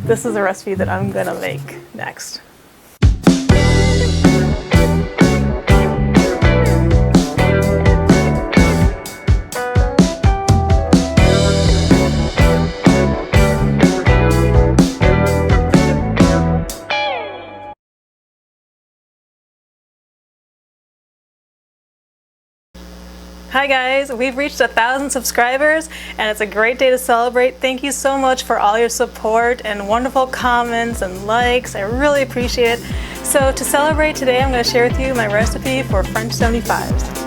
This is a recipe that I'm gonna make next. Hi guys, we've reached 1,000 subscribers and it's a great day to celebrate. Thank you so much for all your support and wonderful comments and likes. I really appreciate it. So to celebrate today, I'm going to share with you my recipe for French 75s.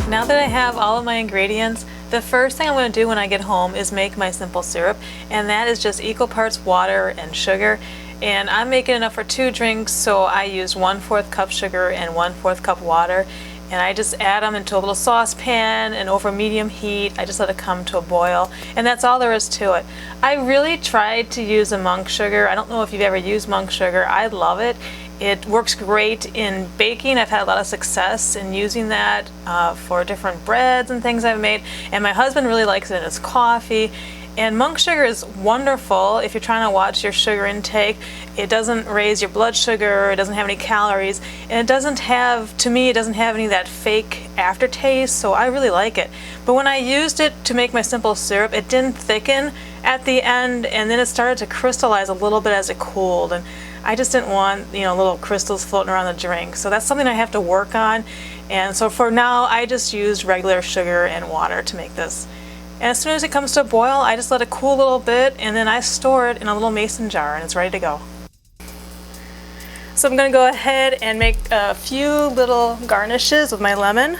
Now that I have all of my ingredients, the first thing I'm going to do when I get home is make my simple syrup, and that is just equal parts water and sugar. And I'm making enough for 2 drinks, so I used 1/4 cup sugar and 1/4 cup water, and I just add them into a little saucepan, and over medium heat I just let it come to a boil, and that's all there is to it. I really tried to use a monk sugar. I don't know if you've ever used monk sugar. I love it. It works great in baking. I've had a lot of success in using that for different breads and things I've made, and my husband really likes it in his coffee. And monk sugar is wonderful if you're trying to watch your sugar intake. It doesn't raise your blood sugar, it doesn't have any calories, and it doesn't have, to me, it doesn't have any of that fake aftertaste, so I really like it. But when I used it to make my simple syrup, it didn't thicken at the end, and then it started to crystallize a little bit as it cooled, and I just didn't want, you know, little crystals floating around the drink. So that's something I have to work on. And so for now, I just used regular sugar and water to make this. And as soon as it comes to a boil, I just let it cool a little bit, and then I store it in a little mason jar, and it's ready to go. So I'm going to go ahead and make a few little garnishes with my lemon.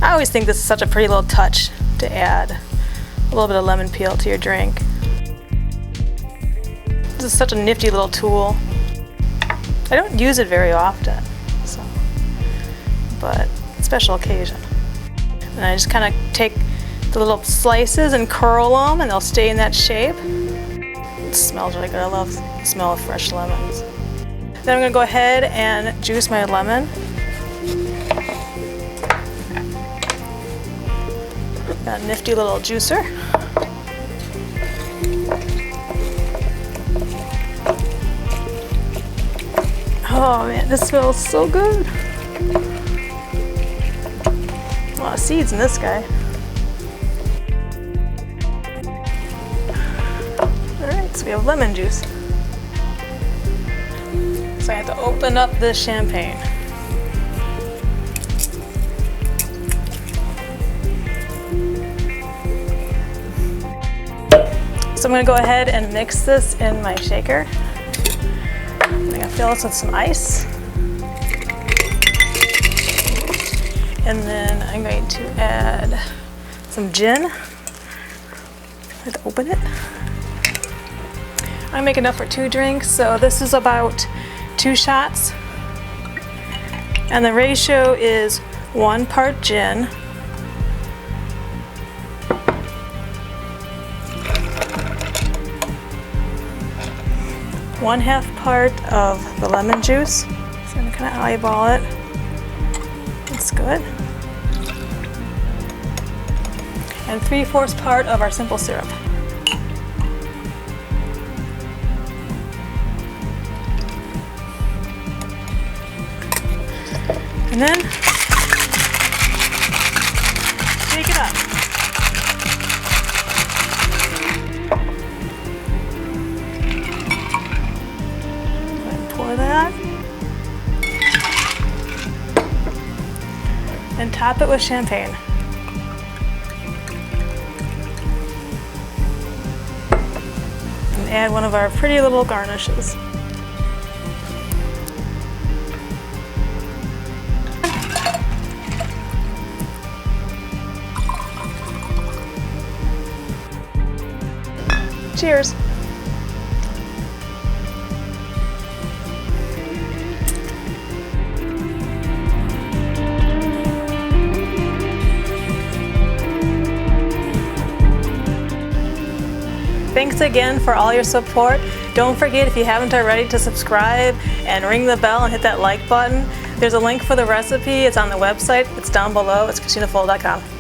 I always think this is such a pretty little touch to add a little bit of lemon peel to your drink. This is such a nifty little tool. I don't use it very often, so, but special occasion. And I just kind of take the little slices and curl them, and they'll stay in that shape. It smells really good. I love the smell of fresh lemons. Then I'm going to go ahead and juice my lemon. Got a nifty little juicer. Oh man, this smells so good. A lot of seeds in this guy. Alright, so we have lemon juice. So I have to open up this champagne. So I'm going to go ahead and mix this in my shaker. I'm going to fill this with some ice. And then I'm going to add some gin. I have to open it. I make enough for 2 drinks, so this is about 2 shots. And the ratio is 1 part gin, 1/2 part of the lemon juice. So I'm going to kind of eyeball it. That's good. And 3/4 part of our simple syrup. And then shake it up. And pour that. And top it with champagne. add one of our pretty little garnishes. Cheers! Thanks again for all your support. Don't forget, if you haven't already, to subscribe and ring the bell and hit that like button. There's a link for the recipe. It's on the website. It's down below. It's ChristinaFogal.com.